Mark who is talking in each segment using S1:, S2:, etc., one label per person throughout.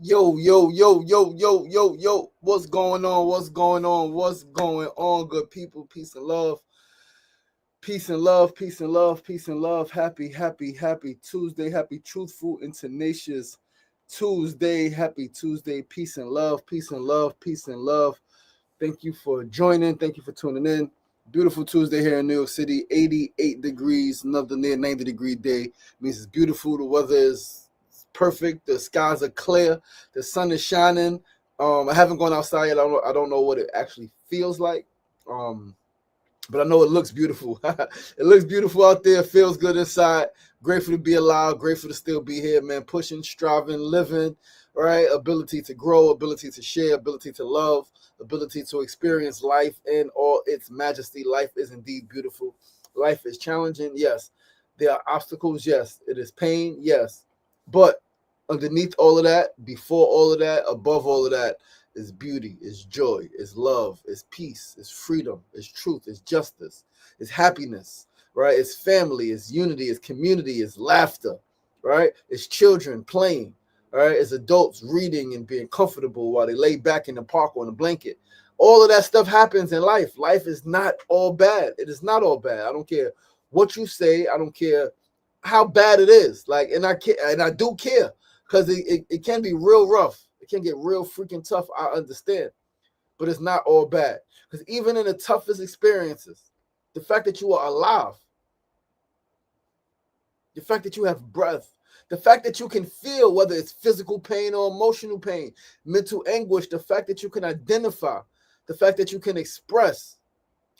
S1: Yo, yo, yo, yo, yo, yo, yo. What's going on? What's going on? What's going on, good people? Peace and love. Peace and love, peace and love, peace and love. Happy, happy, happy Tuesday. Happy, truthful, and tenacious Tuesday. Happy Tuesday. Peace and love, peace and love, peace and love. Thank you for joining. Thank you for tuning in. Beautiful Tuesday here in New York City. 88 degrees, another near 90-degree day. Means it's beautiful. The weather is perfect. The skies are clear. The sun is shining. I haven't gone outside yet. I don't know what it actually feels like. But I know it looks beautiful. It looks beautiful out there. It feels good inside. Grateful to be alive. Grateful to still be here, man. Pushing, striving, living, right? Ability to grow, ability to share, ability to love, ability to experience life in all its majesty. Life is indeed beautiful. Life is challenging. Yes. There are obstacles. Yes. It is pain. Yes. But underneath all of that, before all of that, above all of that, is beauty, is joy, is love, is peace, is freedom, is truth, is justice, is happiness, right? It's family, it's unity, it's community, it's laughter, right? It's children playing, right? It's adults reading and being comfortable while they lay back in the park on a blanket. All of that stuff happens in life. Life is not all bad. It is not all bad. I don't care what you say. I don't care how bad it is. And I do care because it can be real rough. It can get real freaking tough. I understand, but it's not all bad because even in the toughest experiences, the fact that you are alive, the fact that you have breath, the fact that you can feel whether it's physical pain or emotional pain, mental anguish, the fact that you can identify, the fact that you can express,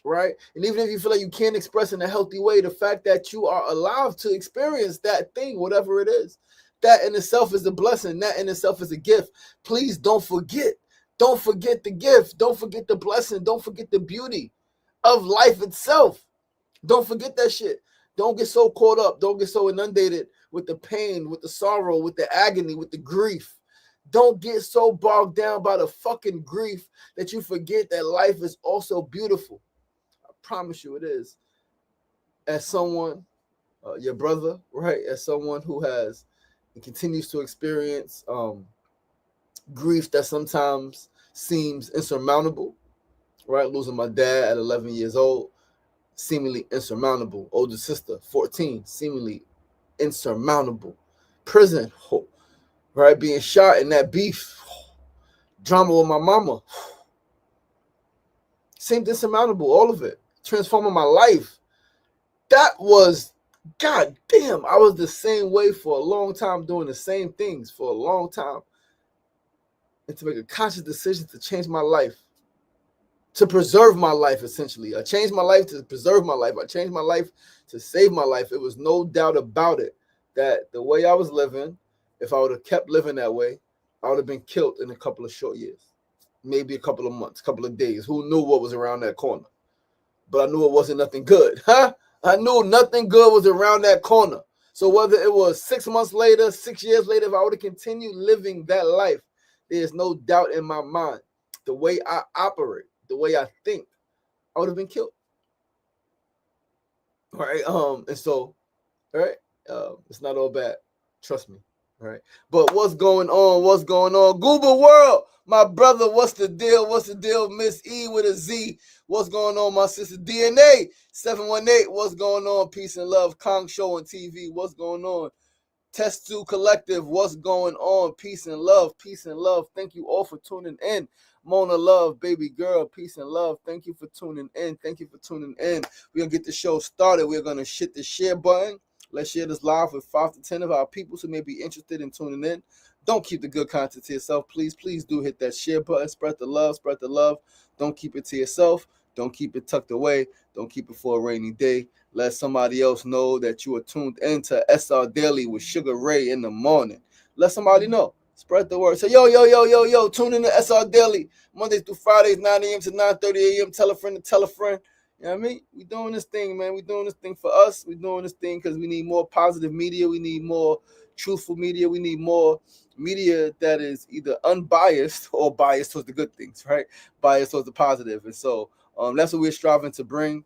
S1: right? And even if you feel like you can't express in a healthy way, the fact that you are alive to experience that thing, whatever it is, that in itself is a blessing. That in itself is a gift. Please don't forget. Don't forget the gift. Don't forget the blessing. Don't forget the beauty of life itself. Don't forget that shit. Don't get so caught up. Don't get so inundated with the pain, with the sorrow, with the agony, with the grief. Don't get so bogged down by the fucking grief that you forget that life is also beautiful. I promise you it is. As someone, your brother, right? As someone who has and continues to experience grief that sometimes seems insurmountable, right? Losing my dad at 11 years old, seemingly insurmountable. Older sister, 14, seemingly insurmountable. Prison, right? Being shot in that beef, drama with my mama, seemed insurmountable, all of it. Transforming my life. That was, god damn, I was the same way for a long time, doing the same things for a long time. And to make a conscious decision to change my life, to preserve my life, essentially. I changed my life to preserve my life. I changed my life to save my life. It was no doubt about it that the way I was living, if I would have kept living that way, I would have been killed in a couple of short years, maybe a couple of months, a couple of days. Who knew what was around that corner? But I knew it wasn't nothing good, huh? I knew nothing good was around that corner. So whether it was 6 months later, 6 years later, if I would have continued living that life, there's no doubt in my mind. The way I operate, the way I think, I would have been killed. All right. And so, all right, it's not all bad. Trust me. All right. But what's going on? What's going on? Google World, my brother, what's the deal? What's the deal? Miss E with a Z. What's going on, my sister? DNA 718. What's going on? Peace and love. Kong Show on TV. What's going on? Test 2 Collective. What's going on? Peace and love. Peace and love. Thank you all for tuning in. Mona Love, baby girl, peace and love. Thank you for tuning in. Thank you for tuning in. We're going to get the show started. We're going to hit the share button. Let's share this live with 5 to 10 of our people who may be interested in tuning in. Don't keep the good content to yourself. Please, please do hit that share button. Spread the love. Spread the love. Don't keep it to yourself. Don't keep it tucked away. Don't keep it for a rainy day. Let somebody else know that you are tuned into SRDaily with Sugar Ray in the morning. Let somebody know. Spread the word. Say, yo, tune in to SRDaily. Mondays through Fridays, 9 a.m. to 9:30 a.m. Tell a friend to tell a friend. You know what I mean? We doing this thing, man. We doing this thing for us. We doing this thing because we need more positive media. We need more truthful media. We need more media that is either unbiased or biased towards the good things, right? Biased towards the positive. And so that's what we're striving to bring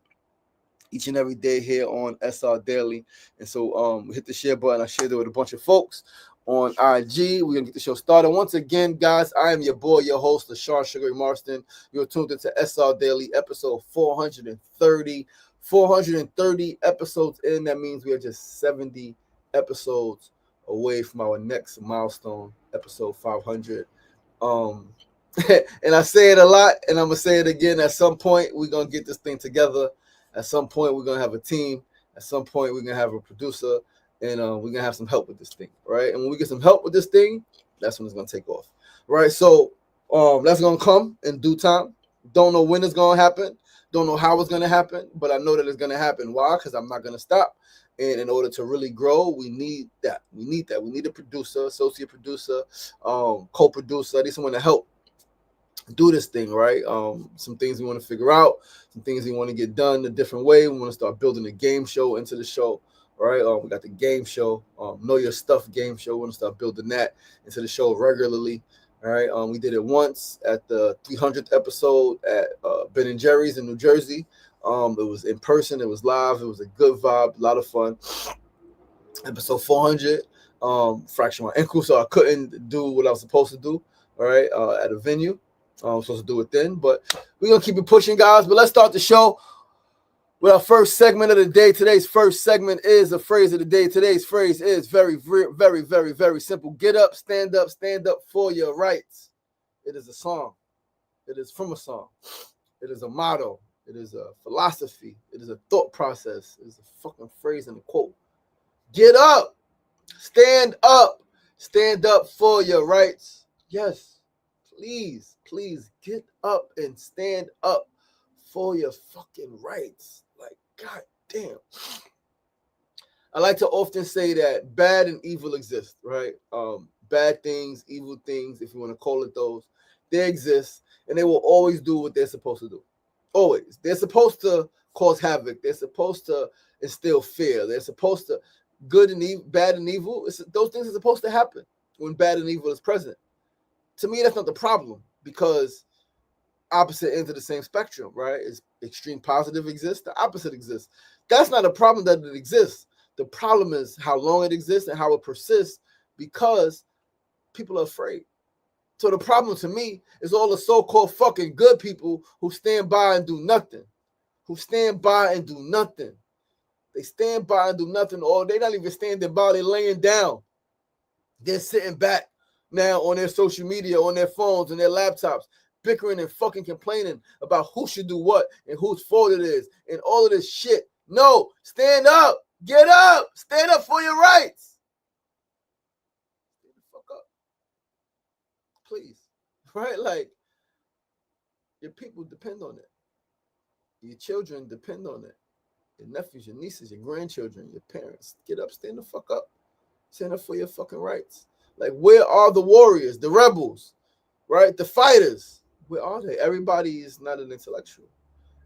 S1: each and every day here on SRDaily. And so we hit the share button. I shared it with a bunch of folks. on IG. We're going to get the show started. Once again, guys, I am your boy, your host, LaShawn Sugary Marston. You're tuned into SRDaily, episode 430. 430 episodes in. That means we are just 70 episodes away from our next milestone, episode 500. And I say it a lot, and I'm going to say it again. At some point, we're going to get this thing together. At some point, we're going to have a team. At some point, we're going to have a producer. And we're going to have some help with this thing, right? And when we get some help with this thing, that's when it's going to take off, right? So that's going to come in due time. Don't know when it's going to happen. Don't know how it's going to happen, but I know that it's going to happen. Why? Because I'm not going to stop. And in order to really grow, we need that. We need that. We need a producer, associate producer, co-producer. I need someone to help do this thing, right? Some things we want to figure out, some things we want to get done a different way. We want to start building a game show into the show. All right, we got the game show, Know Your Stuff game show. We're going to start building that into the show regularly. All right, we did it once at the 300th episode at Ben & Jerry's in New Jersey. It was in person. It was live. It was a good vibe, a lot of fun. Episode 400, fractured my ankle, so I couldn't do what I was supposed to do, all right, at a venue. I was supposed to do it then, but we're going to keep it pushing, guys. But let's start the show with our first segment of the day. Today's first segment is a phrase of the day. Today's phrase is very, very, very, very simple. Get up, stand up for your rights. It is a song. It is from a song. It is a motto. It is a philosophy. It is a thought process. It is a fucking phrase and a quote. Get up, stand up for your rights. Yes, please get up and stand up for your fucking rights. Like, god damn. I like to often say that bad and evil exist, right? Bad things, evil things, if you want to call it those, they exist, and they will always do what they're supposed to do. Always. They're supposed to cause havoc. They're supposed to instill fear. They're supposed to, good and evil, bad and evil, those things are supposed to happen when bad and evil is present. To me, that's not the problem, because opposite ends of the same spectrum, right? Is extreme positive exists, the opposite exists. That's not a problem that it exists. The problem is how long it exists and how it persists, because people are afraid. So the problem to me is all the so-called fucking good people who stand by and do nothing. They stand by and do nothing. Or they're not even standing by, they're laying down. They're sitting back now on their social media, on their phones, and their laptops, bickering and fucking complaining about who should do what and whose fault it is and all of this shit. No, stand up, get up, stand up for your rights. Stand the fuck up, please. Right? Like, your people depend on it. Your children depend on it. Your nephews, your nieces, your grandchildren, your parents. Get up, stand the fuck up. Stand up for your fucking rights. Like, where are the warriors, the rebels, right? The fighters? Where are they? Everybody is not an intellectual.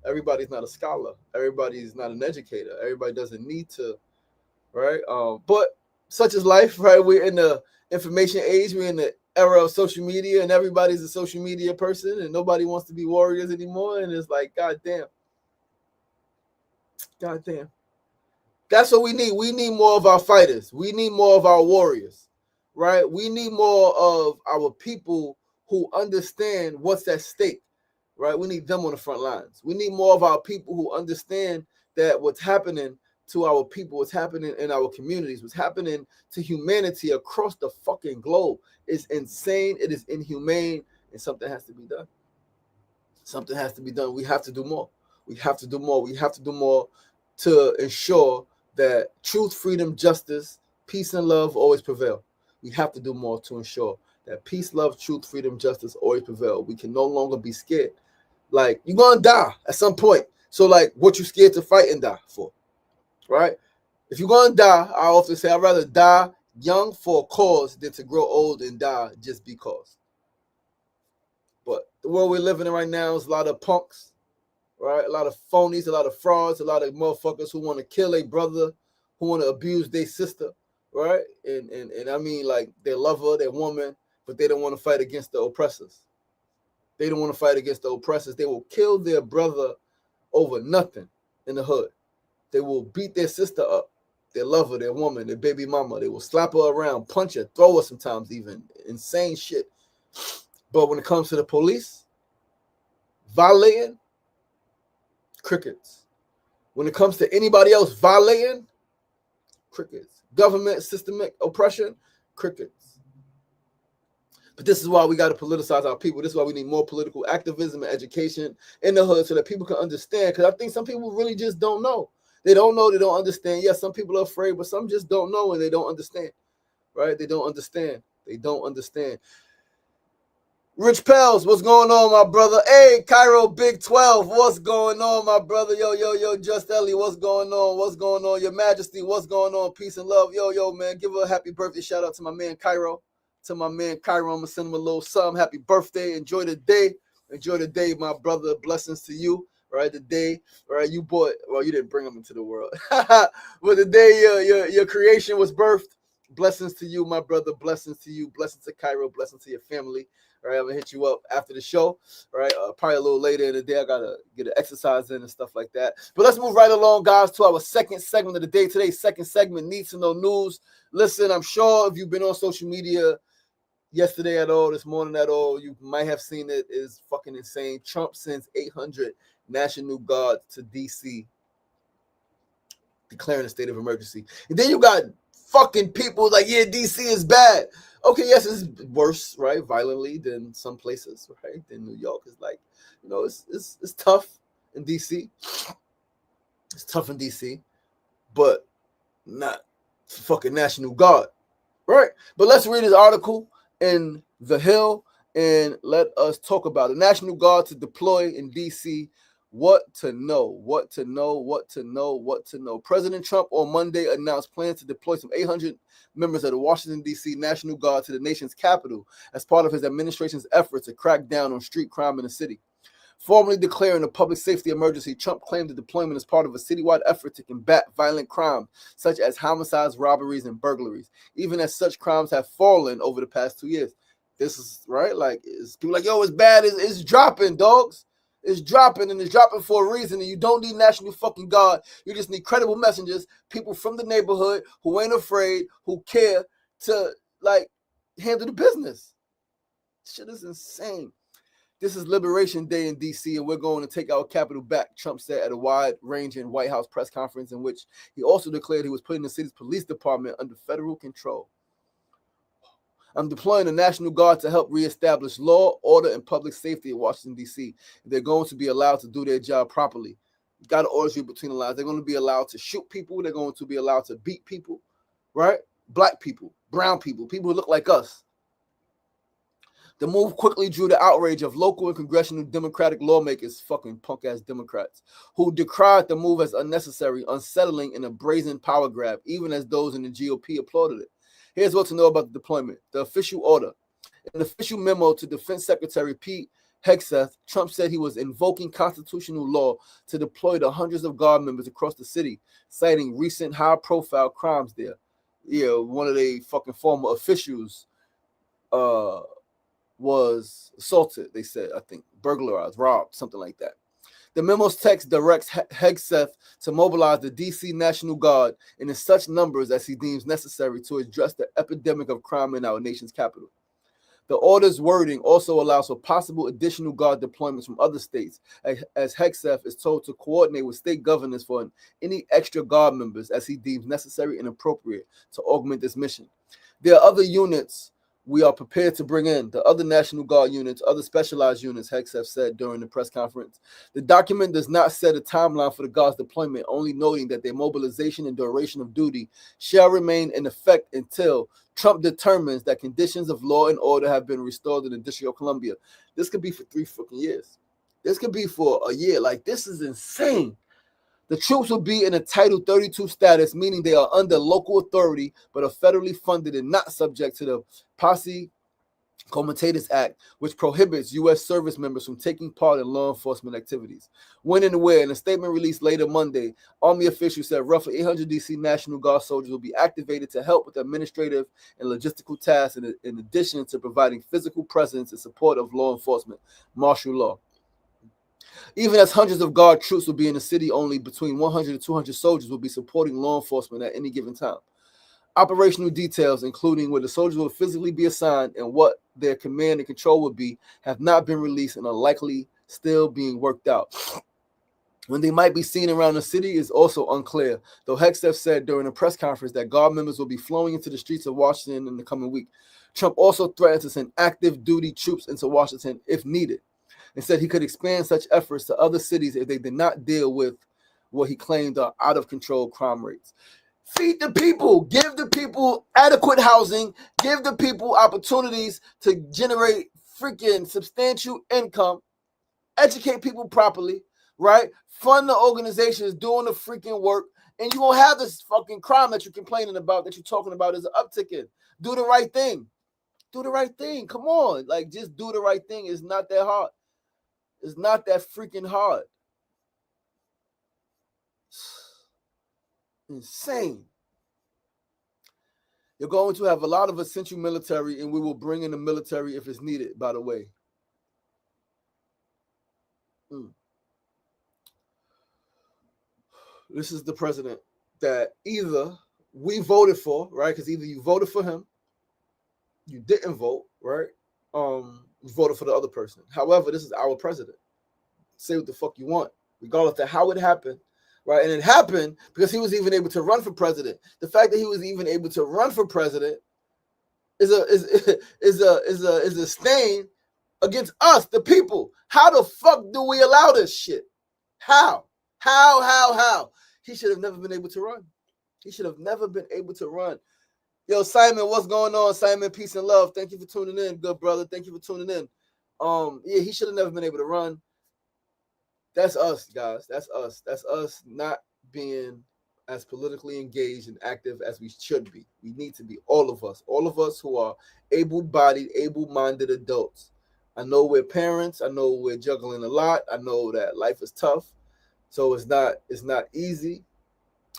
S1: Everybody's not a scholar. Everybody's not an educator. Everybody doesn't need to, right? But such is life, right? We're in the information age. We're in the era of social media, and everybody's a social media person, and nobody wants to be warriors anymore. And it's like, goddamn. That's what we need. We need more of our fighters. We need more of our warriors, right? We need more of our people who understand what's at stake, right? We need them on the front lines. We need more of our people who understand that what's happening to our people, what's happening in our communities, what's happening to humanity across the fucking globe is insane. It is inhumane, and something has to be done. Something has to be done. We have to do more. We have to do more to ensure that truth, freedom, justice, peace, and love always prevail. We have to do more to ensure that peace, love, truth, freedom, justice always prevail. We can no longer be scared. Like, you're going to die at some point. So, like, what you scared to fight and die for, right? If you're going to die, I often say I'd rather die young for a cause than to grow old and die just because. But the world we're living in right now is a lot of punks, right? A lot of phonies, a lot of frauds, a lot of motherfuckers who want to kill a brother, who want to abuse their sister, right? And I mean, like, their lover, their woman, but they don't want to fight against the oppressors. They don't want to fight against the oppressors. They will kill their brother over nothing in the hood. They will beat their sister up their lover, their woman, their baby mama. They will slap her around, punch her, throw her sometimes even. Insane shit. But when it comes to the police, violating, crickets. When it comes to anybody else violating, crickets. Government, systemic oppression, crickets. But this is why we got to politicize our people. This is why we need more political activism and education in the hood so that people can understand. Because I think some people really just don't know. They don't know. They don't understand. Yes, some people are afraid, but some just don't know and they don't understand. Right? They don't understand. They don't understand. Rich Pels, what's going on, my brother? Hey, Cairo Big 12, what's going on, my brother? Yo, Just Ellie, what's going on? What's going on? Your Majesty, what's going on? Peace and love. Yo, man, give a happy birthday shout out to my man Cairo. To my man Cairo, I'm going to send him a little something. Happy birthday. Enjoy the day. Enjoy the day, my brother. Blessings to you. Right, the day, right, you bought, well, you didn't bring him into the world. But the day your creation was birthed, blessings to you, my brother. Blessings to you. Blessings to Cairo. Blessings to your family. All right, I'm gonna hit you up after the show. All right, probably a little later in the day. I gotta get an exercise in and stuff like that. But let's move right along, guys, to our second segment of the day. Today's second segment, Needs to Know News. Listen, I'm sure if you've been on social media yesterday at all, this morning at all, you might have seen it. Is fucking insane. Trump sends 800 National Guards to D.C. declaring a state of emergency. And then you got fucking people like, yeah, D.C. is bad. Okay, yes, it's worse, right, violently than some places, right? Than New York is like, it's tough in D.C. It's tough in D.C., but not fucking National Guard, right? But let's read this article in The Hill and let us talk about it. National Guard to deploy in D.C. What to know. President Trump on Monday announced plans to deploy some 800 members of the Washington, D.C. National Guard to the nation's capital as part of his administration's efforts to crack down on street crime in the city. Formally declaring a public safety emergency, Trump claimed the deployment as part of a citywide effort to combat violent crime, such as homicides, robberies, and burglaries, even as such crimes have fallen over the past 2 years. This is, right, like, people like, yo, it's bad, it's dropping, dogs. It's dropping, and it's dropping for a reason, and you don't need National fucking Guard. You just need credible messengers, people from the neighborhood who ain't afraid, who care to, like, handle the business. Shit is insane. This is Liberation Day in D.C., and we're going to take our capital back, Trump said at a wide-ranging White House press conference in which he also declared he was putting the city's police department under federal control. I'm deploying the National Guard to help reestablish law, order, and public safety in Washington, D.C. They're going to be allowed to do their job properly. You got to order you between the lines. They're going to be allowed to shoot people. They're going to be allowed to beat people, right? Black people, brown people, people who look like us. The move quickly drew the outrage of local and congressional Democratic lawmakers, fucking punk-ass Democrats, who decried the move as unnecessary, unsettling, and a brazen power grab, even as those in the GOP applauded it. Here's what to know about the deployment. The official order. In an official memo to Defense Secretary Pete Hegseth, Trump said he was invoking constitutional law to deploy the hundreds of Guard members across the city, citing recent high-profile crimes there. Yeah, one of the fucking former officials was assaulted, they said, I think, burglarized, robbed, something like that. The memo's text directs Hegseth to mobilize the D.C. National Guard in such numbers as he deems necessary to address the epidemic of crime in our nation's capital. The order's wording also allows for possible additional Guard deployments from other states, as Hegseth is told to coordinate with state governors for any extra Guard members as he deems necessary and appropriate to augment this mission. There are other units we are prepared to bring in, the other National Guard units, other specialized units, Hegseth said during the press conference. The document does not set a timeline for the Guard's deployment, only noting that their mobilization and duration of duty shall remain in effect until Trump determines that conditions of law and order have been restored in the District of Columbia. This could be for 3 fucking years. This could be for a year. Like, this is insane. The troops will be in a Title 32 status, meaning they are under local authority, but are federally funded and not subject to the Posse Comitatus Act, which prohibits U.S. service members from taking part in law enforcement activities. When and where, in a statement released later Monday, Army officials said roughly 800 D.C. National Guard soldiers will be activated to help with administrative and logistical tasks in addition to providing physical presence in support of law enforcement, martial law. Even as hundreds of guard troops will be in the city, only between 100 and 200 soldiers will be supporting law enforcement at any given time. Operational details, including where the soldiers will physically be assigned and what their command and control will be, have not been released and are likely still being worked out. When they might be seen around the city is also unclear, though Hegseth said during a press conference that guard members will be flowing into the streets of Washington in the coming week. Trump also threatened to send active duty troops into Washington if needed, and said he could expand such efforts to other cities if they did not deal with what he claimed are out-of-control crime rates. Feed the people, give the people adequate housing, give the people opportunities to generate freaking substantial income, educate people properly, right? Fund the organizations doing the freaking work, and you won't have this fucking crime that you're complaining about, that you're talking about is an uptick in. Do the right thing. Do the right thing. Come on. Like, just do the right thing. It's not that hard. It's not that freaking hard. Insane. You're going to have a lot of essential military, and we will bring in the military if it's needed, by the way. This is the president that either we voted for, right? Because either you voted for him, you didn't vote, right? You voted for the other person. However, this is our president. Say what the fuck you want, regardless of how it happened, right? And it happened because he was even able to run for president. The fact that he was even able to run for president is a stain against us, the people. How the fuck do we allow this shit? How? He should have never been able to run. He should have never been able to run. Yo, Simon, what's going on? Simon, peace and love. Thank you for tuning in, good brother. Thank you for tuning in. Yeah, he should have never been able to run. That's us, guys. That's us. That's us not being as politically engaged and active as we should be. We need to be, all of us who are able-bodied, able-minded adults. I know we're parents. I know we're juggling a lot. I know that life is tough. So it's not easy.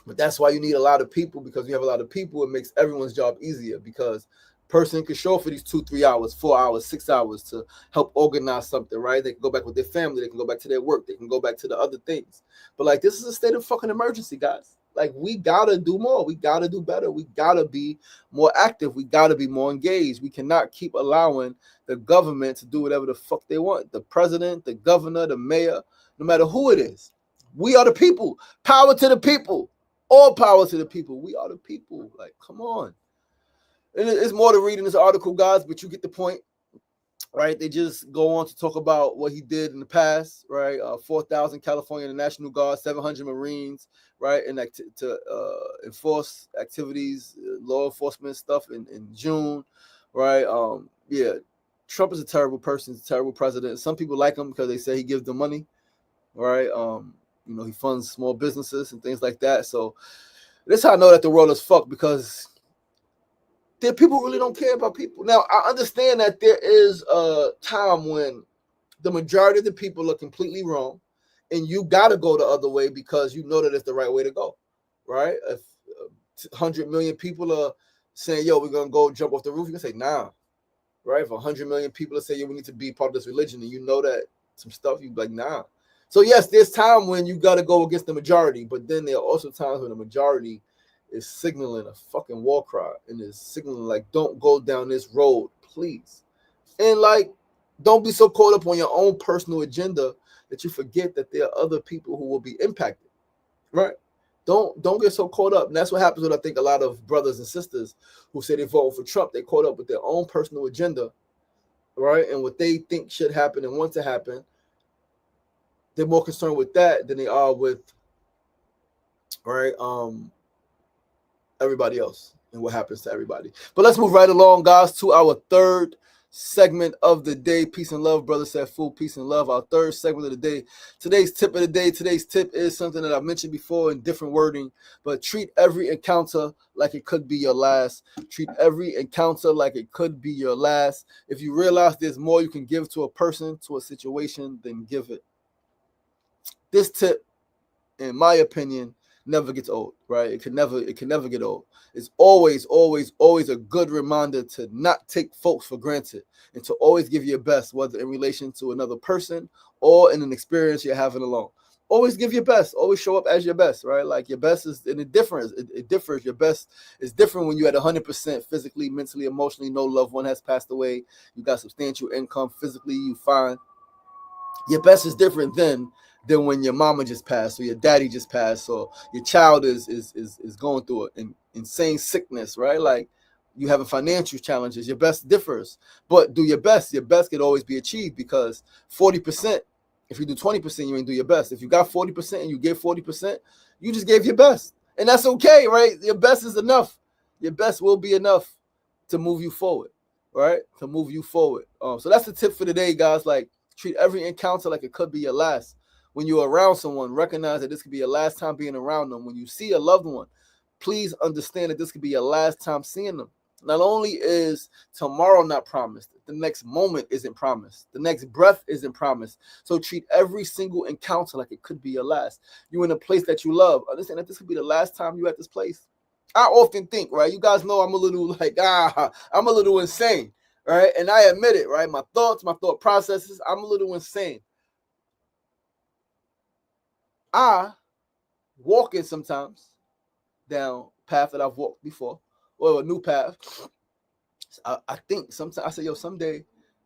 S1: But that's why you need a lot of people, because you have a lot of people. It makes everyone's job easier, because person can show up for these 2-3 hours, 4 hours, 6 hours to help organize something, right? They can go back with their family. They can go back to their work. They can go back to the other things. But like, this is a state of fucking emergency, guys. Like, we gotta do more. We gotta do better. We gotta be more active. We gotta be more engaged. We cannot keep allowing the government to do whatever the fuck they want. The president, the governor, the mayor, no matter who it is. We are the people. Power to the people. All power to the people. We are the people. Like, come on. And it's more to read in this article, guys, but you get the point, right? They just go on to talk about what he did in the past, right? 4,000 California National Guard, 700 Marines, right? And to enforce activities, law enforcement stuff in June, right? Yeah, Trump is a terrible person. He's a terrible president. Some people like him because they say he gives them money, right? You know, he funds small businesses and things like that. So this is how I know that the world is fucked, because there people really don't care about people. Now, I understand that there is a time when the majority of the people are completely wrong, and you got to go the other way because you know that it's the right way to go, right? If 100 million people are saying, yo, we're going to go jump off the roof, you can say, nah, right? If 100 million people are saying, yo, we need to be part of this religion, and you know that some stuff, you be like, nah. So yes, there's time when you got to go against the majority, but then there are also times when the majority is signaling a fucking war cry and is signaling like, don't go down this road, please. And like, don't be so caught up on your own personal agenda that you forget that there are other people who will be impacted, right? Don't get so caught up. And that's what happens with, I think, a lot of brothers and sisters who say they vote for Trump. They caught up with their own personal agenda, right? And what they think should happen and want to happen. They're more concerned with that than they are with, right, everybody else and what happens to everybody. But let's move right along, guys, to our third segment of the day. Peace and love, brother said full peace and love. Our third segment of the day. Today's tip of the day. Today's tip is something that I've mentioned before in different wording, but treat every encounter like it could be your last. Treat every encounter like it could be your last. If you realize there's more you can give to a person, to a situation, then give it. This tip, in my opinion, never gets old, right? It can never get old. It's always, always, always a good reminder to not take folks for granted and to always give your best, whether in relation to another person or in an experience you're having alone. Always give your best. Always show up as your best, right? Like your best is, and it differs. It differs. Your best is different when you're at 100% physically, mentally, emotionally. No loved one has passed away. You got substantial income. Physically, you fine. Your best is different than when your mama just passed or your daddy just passed or your child is going through an insane sickness, right? Like you having financial challenges. Your best differs, but do your best. Your best can always be achieved because 40%. If you do 20%, you ain't do your best. If you got 40% and you give 40%, you just gave your best, and that's okay, right? Your best is enough. Your best will be enough to move you forward, right? To move you forward. So that's the tip for today, guys. Like treat every encounter like it could be your last. When you're around someone, recognize that this could be your last time being around them. When you see a loved one, please understand that this could be your last time seeing them. Not only is tomorrow not promised, the next moment isn't promised. The next breath isn't promised. So treat every single encounter like it could be your last. You're in a place that you love. Understand that this could be the last time you're at this place. I often think, right? You guys know I'm a little like, I'm a little insane, right? And I admit it, right? My thoughts, my thought processes, I'm a little insane. I walk in sometimes down path that I've walked before, or a new path. I think sometimes I say, yo, someday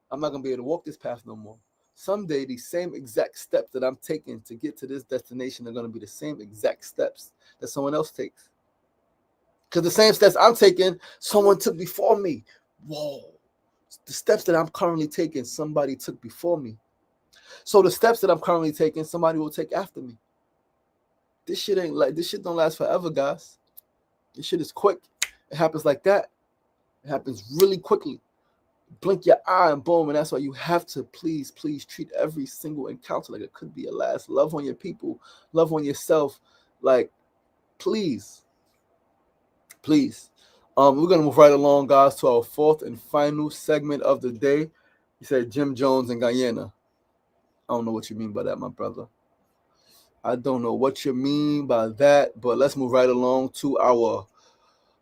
S1: I'm not gonna be able to walk this path no more. Someday these same exact steps that I'm taking to get to this destination are gonna be the same exact steps that someone else takes. Because the same steps I'm taking, someone took before me. Whoa. The steps that I'm currently taking, somebody took before me. So the steps that I'm currently taking, somebody will take after me. This shit don't last forever, guys. This shit is quick. It happens like that. It happens really quickly. Blink your eye and boom, and that's why you have to please treat every single encounter like it could be your last. Love on your people, love on yourself. Like, please. We're gonna move right along, guys, to our fourth and final segment of the day. You said Jim Jones and Guyana. I don't know what you mean by that, my brother. I don't know what you mean by that, but let's move right along to our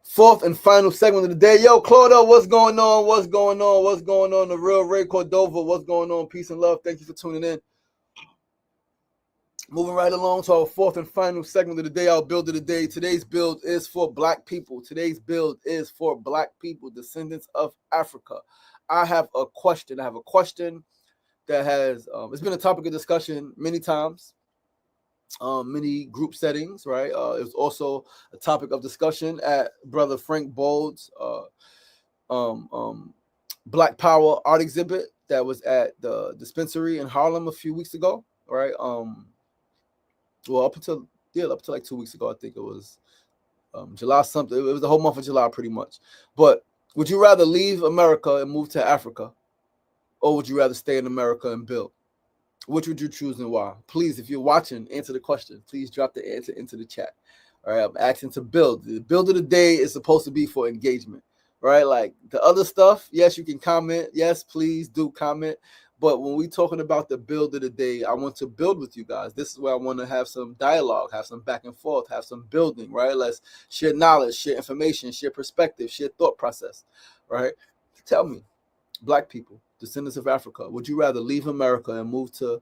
S1: fourth and final segment of the day. Yo, Claudio, what's going on? What's going on? What's going on? The real Ray Cordova, what's going on? Peace and love. Thank you for tuning in. Moving right along to our fourth and final segment of the day, our build of the day. Today's build is for Black people. Today's build is for Black people, descendants of Africa. I have a question. That has, it's been a topic of discussion many times. Many group settings, right? It was also a topic of discussion at Brother Frank Bold's Black Power art exhibit that was at the dispensary in Harlem a few weeks ago, right? Well, up until like 2 weeks ago, I think it was July something. It was the whole month of July, pretty much. But would you rather leave America and move to Africa, or would you rather stay in America and build? Which would you choose and why? Please, if you're watching, answer the question. Please drop the answer into the chat. All right, I'm asking to build. The build of the day is supposed to be for engagement, right? Like the other stuff, yes, you can comment. Yes, please do comment. But when we're talking about the build of the day, I want to build with you guys. This is where I want to have some dialogue, have some back and forth, have some building, right? Let's share knowledge, share information, share perspective, share thought process, right? Tell me, Black people, descendants of Africa, would you rather leave America and move to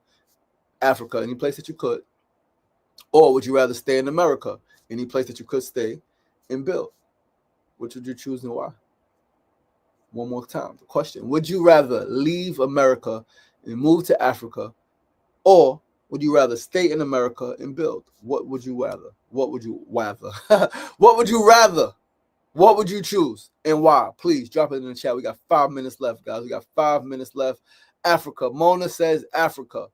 S1: Africa, any place that you could, or would you rather stay in America, any place that you could stay and build? Which would you choose and why? One more time, the question: would you rather leave America and move to Africa, or would you rather stay in America and build? What would you rather? What would you rather? What would you rather? What would you choose and why? Please drop it in the chat. We got 5 minutes left, guys. We got 5 minutes left. Africa. Mona says Africa.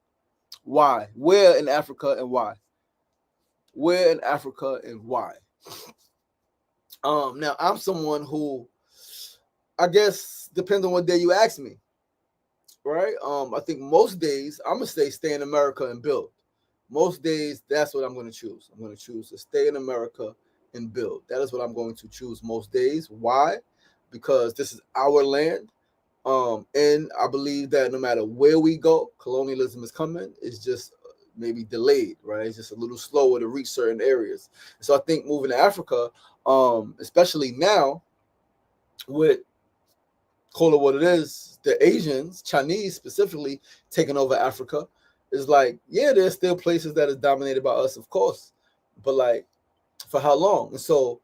S1: Why? Where in Africa and why? Where in Africa and why? Now I'm someone who, I guess, depends on what day you ask me, right? I think most days I'm gonna stay in America and build. Most days, that's what I'm gonna choose. I'm gonna choose to stay in America and build. That is what I'm going to choose most days. Why? Because this is our land. And I believe that no matter where we go, colonialism is coming. It's just maybe delayed, right? It's just a little slower to reach certain areas. So I think moving to Africa, especially now with, call it what it is, the Asians, Chinese specifically, taking over Africa, is like, yeah, there's still places that is dominated by us, of course, but like, for how long? And so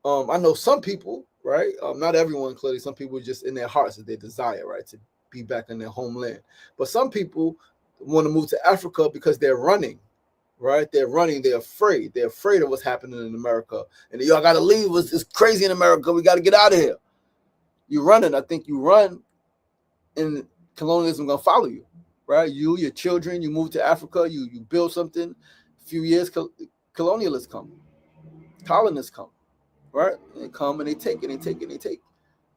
S1: I know some people, right? Not everyone, clearly. Some people just in their hearts that they desire, right, to be back in their homeland. But some people want to move to Africa because they're running, right? They're running. They're afraid. They're afraid of what's happening in America. And y'all got to leave. It's crazy in America. We got to get out of here. You're running. I think you run, and colonialism gonna follow you, right? You, your children. You move to Africa. You build something. A few years, colonialists come, colonists come. Right? And they come and they take and they take and they take,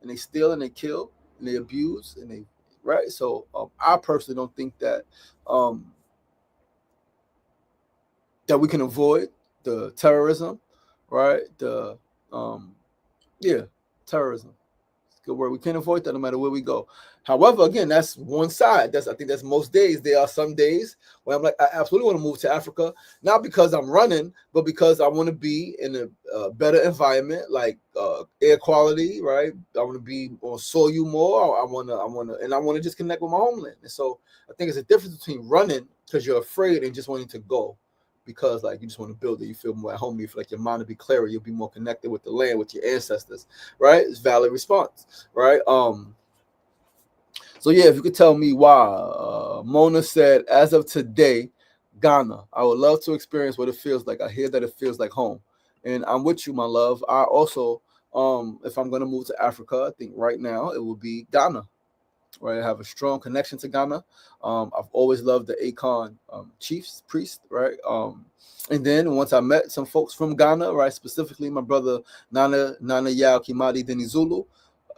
S1: and they steal and they kill and they abuse and they, right? So I personally don't think that that we can avoid the terrorism, right? The terrorism. Good word. We can't avoid that no matter where we go. However, again, that's one side. I think that's most days. There are some days where I'm like, I absolutely want to move to Africa, not because I'm running, but because I want to be in a better environment, like air quality, right? I want to be on soil more. I want to just connect with my homeland. And so I think it's a difference between running because you're afraid and just wanting to go, because like you just want to build it, you feel more at home, you feel like your mind will be clearer, you'll be more connected with the land, with your ancestors, right? It's valid response, right? So yeah, if you could tell me why. Mona said, as of today, Ghana. I would love to experience what it feels like. I hear that it feels like home, and I'm with you, my love. I also, if I'm gonna move to Africa, I think right now it will be Ghana. Right, I have a strong connection to Ghana. I've always loved the Akon chiefs, priest, right? And then once I met some folks from Ghana, right, specifically my brother Nana Yao Kimadi Deni Zulu,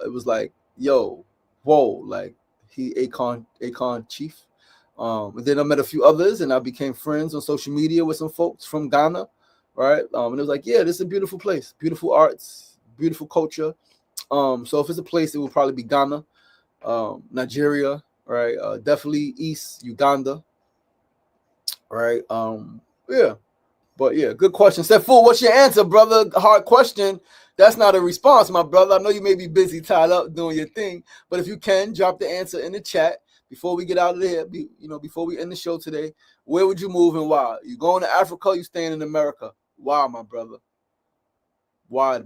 S1: it was like, yo, whoa, like he Akon chief. And then I met a few others, and I became friends on social media with some folks from Ghana, right? And it was like, yeah, this is a beautiful place, beautiful arts, beautiful culture. So if it's a place, it will probably be Ghana. Nigeria, right? Definitely East Uganda, right? Yeah, but yeah, good question. Fool, what's your answer, brother? Hard question. That's not a response, my brother. I know you may be busy, tied up, doing your thing, but if you can, drop the answer in the chat before we get out of there. Before we end the show today, where would you move and why? You going to Africa? You staying in America? Why, my brother? Wide?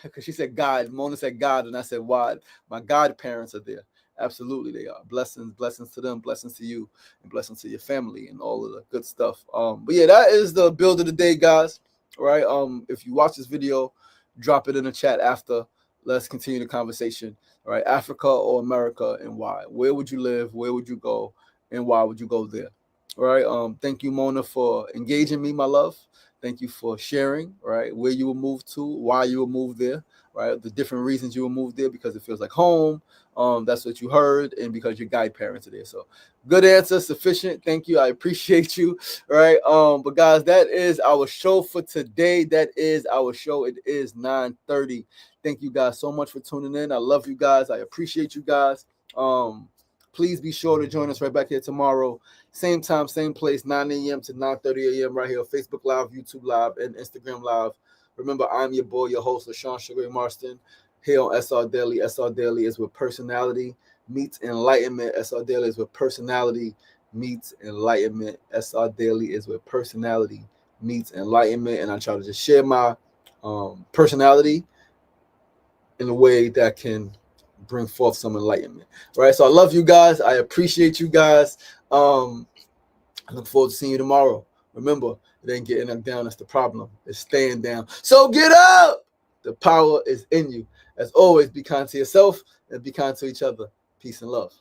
S1: Because she said God. Mona said God, and I said wide. My godparents are there. Absolutely, they are. Blessings to them, blessings to you, and blessings to your family, and all of the good stuff. But yeah, that is the build of the day, guys. All right. If you watch this video, drop it in the chat after. Let's continue the conversation. All right, Africa or America, and why? Where would you live? Where would you go? And why would you go there? All right. Thank you, Mona, for engaging me, my love. Thank you for sharing, right, where you will move to, why you will move there, right, the different reasons you will move there, because it feels like home. That's what you heard, and because your guide parents are there. So good answer, sufficient. Thank you. I appreciate you. Right. But guys, that is our show for today. That is our show. It is 9:30. Thank you guys so much for tuning in. I love you guys. I appreciate you guys. Please be sure to join us right back here tomorrow. Same time, same place, 9 a.m. to 9:30 a.m. right here, Facebook Live, YouTube Live, and Instagram Live. Remember, I'm your boy, your host, LaShawn Sugar Marston, here on SRDaily. SRDaily is where personality meets enlightenment. SRDaily is where personality meets enlightenment. SRDaily is where personality meets enlightenment. And I try to just share my personality in a way that can bring forth some enlightenment. Right. So I love you guys. I appreciate you guys. I look forward to seeing you tomorrow. Remember, it ain't getting up down. That's the problem. It's staying down. So get up. The power is in you. As always, be kind to yourself and be kind to each other. Peace and love.